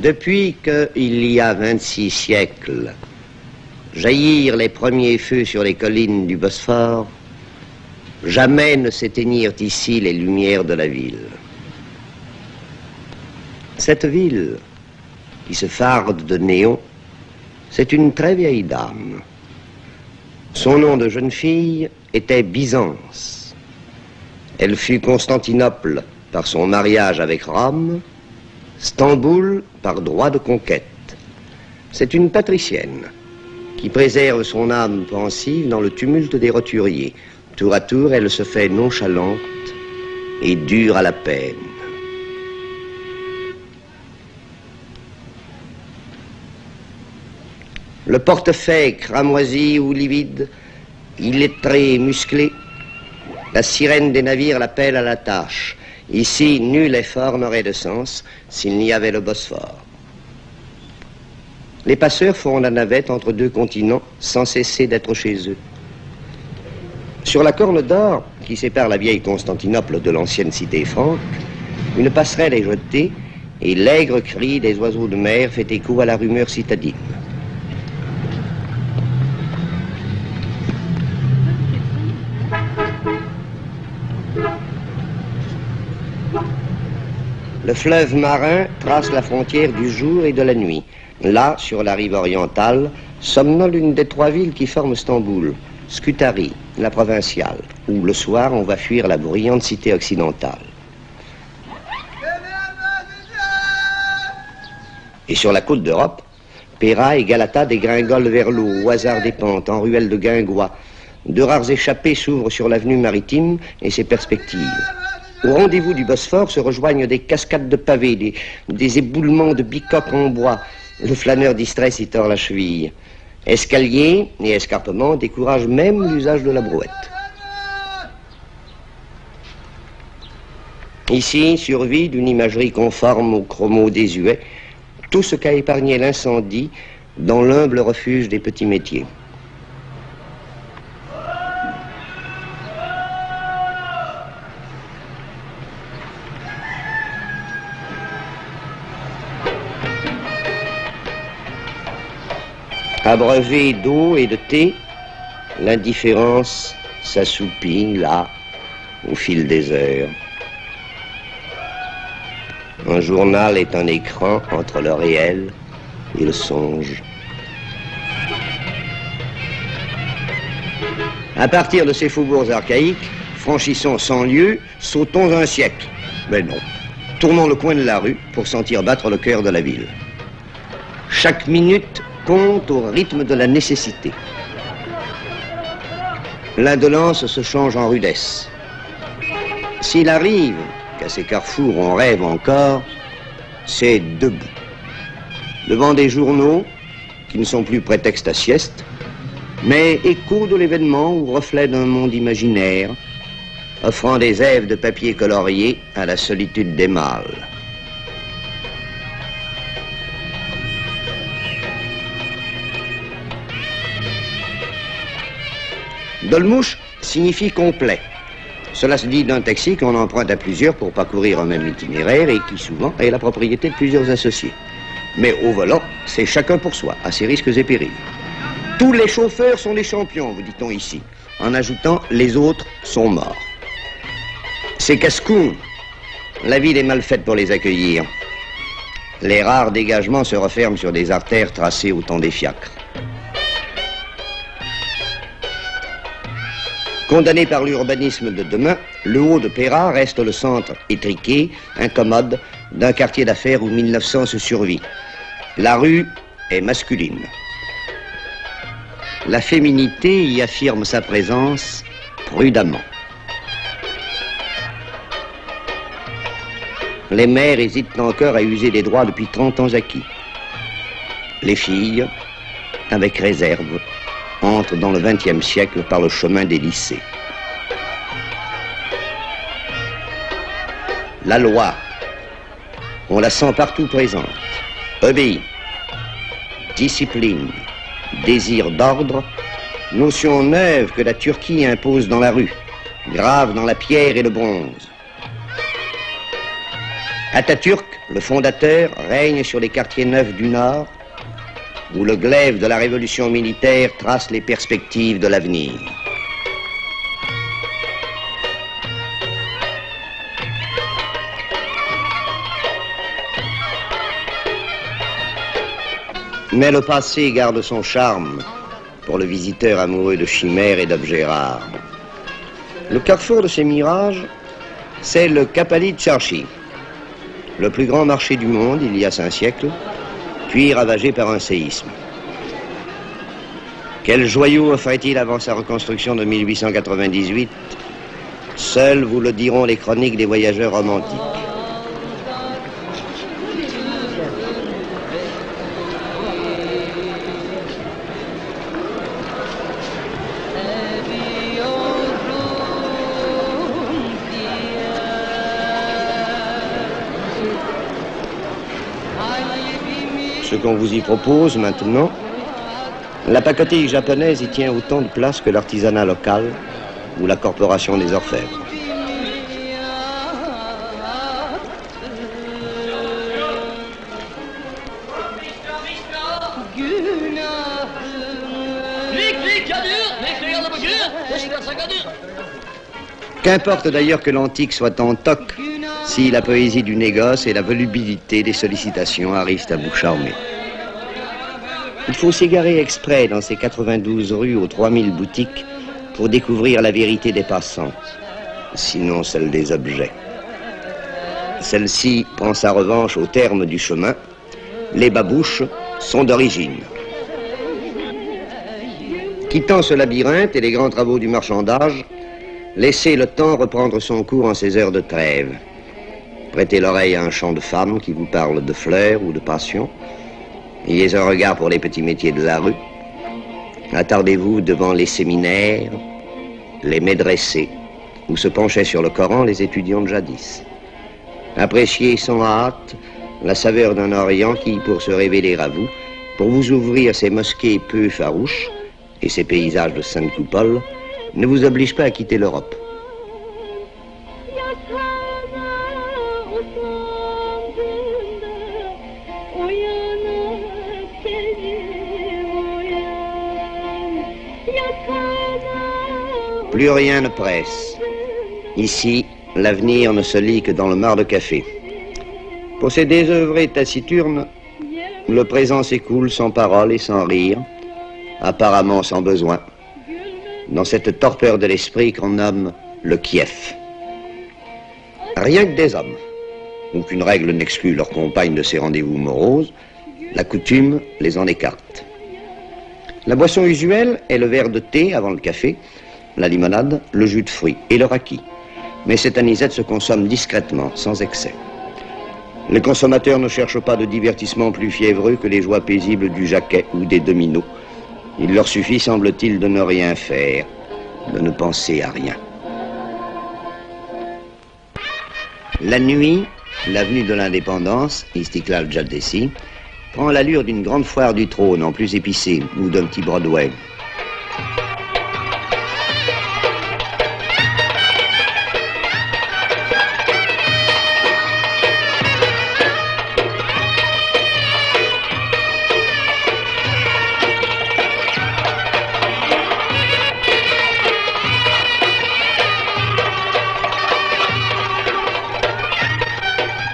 Depuis qu'il y a 26 siècles, jaillirent les premiers feux sur les collines du Bosphore, jamais ne s'éteignirent ici les lumières de la ville. Cette ville, qui se farde de néons, c'est une très vieille dame. Son nom de jeune fille était Byzance. Elle fut Constantinople par son mariage avec Rome, Stamboul par droit de conquête. C'est une patricienne qui préserve son âme pensive dans le tumulte des roturiers. Tour à tour, elle se fait nonchalante et dure à la peine. Le portefaix cramoisi ou livide, illettré et musclé, la sirène des navires l'appelle à la tâche. Ici, nul effort n'aurait de sens s'il n'y avait le Bosphore. Les passeurs font la navette entre deux continents sans cesser d'être chez eux. Sur la corne d'or qui sépare la vieille Constantinople de l'ancienne cité franque, une passerelle est jetée et l'aigre cri des oiseaux de mer fait écho à la rumeur citadine. Le fleuve marin trace la frontière du jour et de la nuit. Là, sur la rive orientale, somnole une des trois villes qui forment Stamboul, Scutari, la provinciale, où le soir on va fuir la bruyante cité occidentale. Et sur la côte d'Europe, Péra et Galata dégringolent vers l'eau, au hasard des pentes, en ruelles de guingois. De rares échappées s'ouvrent sur l'avenue maritime et ses perspectives. Au rendez-vous du Bosphore se rejoignent des cascades de pavés, des éboulements de bicoques en bois. Le flâneur distrait s'y tord la cheville. Escaliers et escarpements découragent même l'usage de la brouette. Ici survit d'une imagerie conforme au chromo désuet tout ce qu'a épargné l'incendie dans l'humble refuge des petits métiers. Abreuvé d'eau et de thé, l'indifférence s'assoupit là, au fil des heures. Un journal est un écran entre le réel et le songe. À partir de ces faubourgs archaïques, franchissons 100 lieues, sautons un siècle. Mais non, tournons le coin de la rue pour sentir battre le cœur de la ville. Chaque minute compte au rythme de la nécessité. L'indolence se change en rudesse. S'il arrive qu'à ces carrefours on rêve encore, c'est debout. Devant des journaux qui ne sont plus prétexte à sieste, mais écho de l'événement ou reflet d'un monde imaginaire, offrant des èves de papier colorié à la solitude des mâles. Dolmouche signifie complet. Cela se dit d'un taxi qu'on emprunte à plusieurs pour parcourir un même itinéraire et qui souvent est la propriété de plusieurs associés. Mais au volant, c'est chacun pour soi, à ses risques et périls. Tous les chauffeurs sont des champions, vous dit-on ici, en ajoutant les autres sont morts. C'est casse-cou. La ville est mal faite pour les accueillir. Les rares dégagements se referment sur des artères tracées au temps des fiacres. Condamné par l'urbanisme de demain, le haut de Péra reste le centre étriqué, incommode, d'un quartier d'affaires où 1900 se survit. La rue est masculine. La féminité y affirme sa présence prudemment. Les mères hésitent encore à user des droits depuis 30 ans acquis. Les filles, avec réserve, entrent dans le XXe siècle par le chemin des lycées. La loi, on la sent partout présente, obéit, discipline, désir d'ordre, notion neuve que la Turquie impose dans la rue, grave dans la pierre et le bronze. Atatürk, le fondateur, règne sur les quartiers neufs du Nord, où le glaive de la révolution militaire trace les perspectives de l'avenir. Mais le passé garde son charme pour le visiteur amoureux de chimères et d'objets rares. Le carrefour de ces mirages, c'est le Kapali Çarşı, le plus grand marché du monde il y a 5 siècles, puis ravagé par un séisme. Quel joyau offrait-il avant sa reconstruction de 1898? Seuls vous le diront les chroniques des voyageurs romantiques. Ce qu'on vous y propose maintenant, la pacotille japonaise y tient autant de place que l'artisanat local ou la corporation des orfèvres. Qu'importe d'ailleurs que l'antique soit en toc, si la poésie du négoce et la volubilité des sollicitations arrivent à vous charmer. Il faut s'égarer exprès dans ces 92 rues aux 3000 boutiques pour découvrir la vérité des passants, sinon celle des objets. Celle-ci prend sa revanche au terme du chemin. Les babouches sont d'origine. Quittant ce labyrinthe et les grands travaux du marchandage, laissez le temps reprendre son cours en ces heures de trêve. Prêtez l'oreille à un chant de femme qui vous parle de fleurs ou de passion. Ayez un regard pour les petits métiers de la rue. Attardez-vous devant les séminaires, les médressés, où se penchaient sur le Coran les étudiants de jadis. Appréciez sans hâte la saveur d'un Orient qui, pour se révéler à vous, pour vous ouvrir ces mosquées peu farouches et ces paysages de sainte coupole, ne vous oblige pas à quitter l'Europe. Plus rien ne presse. Ici, l'avenir ne se lit que dans le mar de café. Pour ces désœuvrés taciturnes, le présent s'écoule sans parole et sans rire, apparemment sans besoin, dans cette torpeur de l'esprit qu'on nomme le Kiev. Rien que des hommes. Aucune règle n'exclut leurs compagnes de ces rendez-vous moroses. La coutume les en écarte. La boisson usuelle est le verre de thé avant le café, la limonade, le jus de fruits et le raki. Mais cette anisette se consomme discrètement, sans excès. Les consommateurs ne cherchent pas de divertissement plus fiévreux que les joies paisibles du jaquet ou des dominos. Il leur suffit, semble-t-il, de ne rien faire, de ne penser à rien. La nuit, l'avenue de l'Indépendance, Istiklal Caddesi, prend l'allure d'une grande foire du trône en plus épicée ou d'un petit Broadway.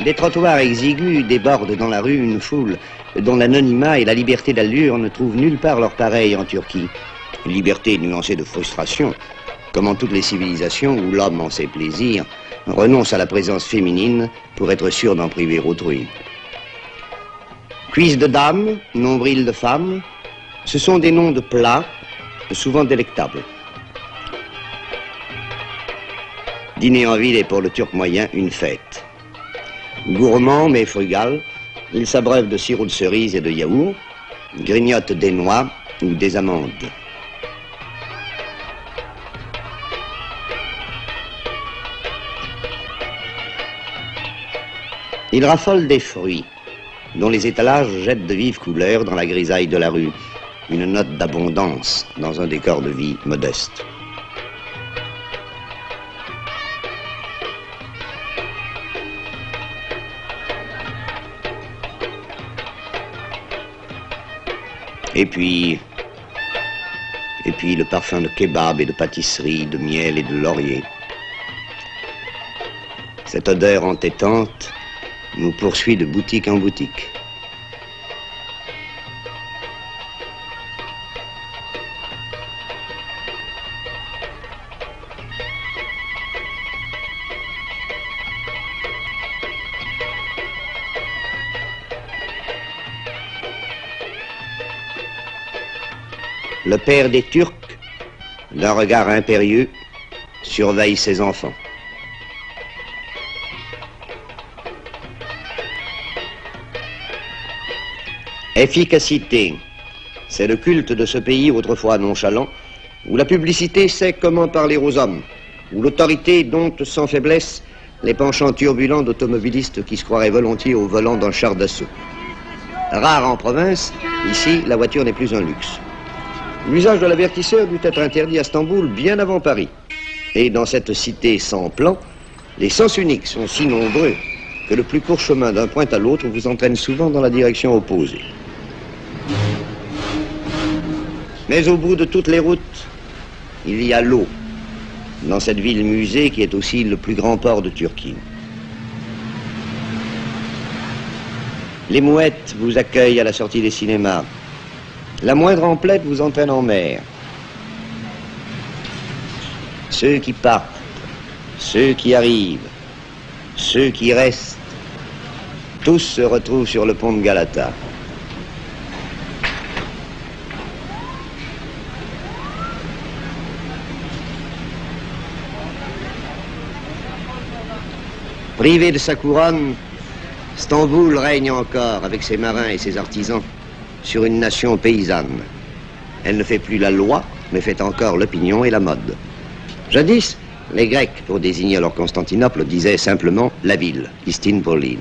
Des trottoirs exigus débordent dans la rue une foule dont l'anonymat et la liberté d'allure ne trouvent nulle part leur pareil en Turquie. Une liberté nuancée de frustration, comme en toutes les civilisations où l'homme, en ses plaisirs, renonce à la présence féminine pour être sûr d'en priver autrui. Cuisses de dames, nombril de femmes, ce sont des noms de plats, souvent délectables. Dîner en ville est pour le Turc moyen une fête. Gourmand mais frugal, il s'abreuve de sirop de cerise et de yaourt, grignote des noix ou des amandes. Il raffole des fruits, dont les étalages jettent de vives couleurs dans la grisaille de la rue, une note d'abondance dans un décor de vie modeste. Et puis le parfum de kebab et de pâtisserie, de miel et de laurier. Cette odeur entêtante nous poursuit de boutique en boutique. Le père des Turcs, d'un regard impérieux, surveille ses enfants. Efficacité, c'est le culte de ce pays autrefois nonchalant, où la publicité sait comment parler aux hommes, où l'autorité dompte sans faiblesse les penchants turbulents d'automobilistes qui se croiraient volontiers au volant d'un char d'assaut. Rare en province, ici, la voiture n'est plus un luxe. L'usage de l'avertisseur dut être interdit à Istanbul bien avant Paris. Et dans cette cité sans plan, les sens uniques sont si nombreux que le plus court chemin d'un point à l'autre vous entraîne souvent dans la direction opposée. Mais au bout de toutes les routes, il y a l'eau, dans cette ville-musée qui est aussi le plus grand port de Turquie. Les mouettes vous accueillent à la sortie des cinémas. La moindre emplette vous entraîne en mer. Ceux qui partent, ceux qui arrivent, ceux qui restent, tous se retrouvent sur le pont de Galata. Privé de sa couronne, Istanbul règne encore avec ses marins et ses artisans sur une nation paysanne. Elle ne fait plus la loi, mais fait encore l'opinion et la mode. Jadis, les Grecs, pour désigner leur Constantinople, disaient simplement la ville, Istinbolin.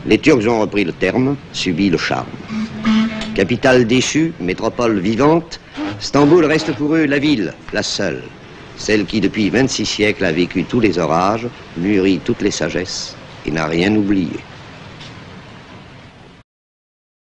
Les Turcs ont repris le terme, subi le charme. Capitale déchue, métropole vivante, Istanbul reste pour eux la ville, la seule. Celle qui, depuis 26 siècles, a vécu tous les orages, mûri toutes les sagesses et n'a rien oublié.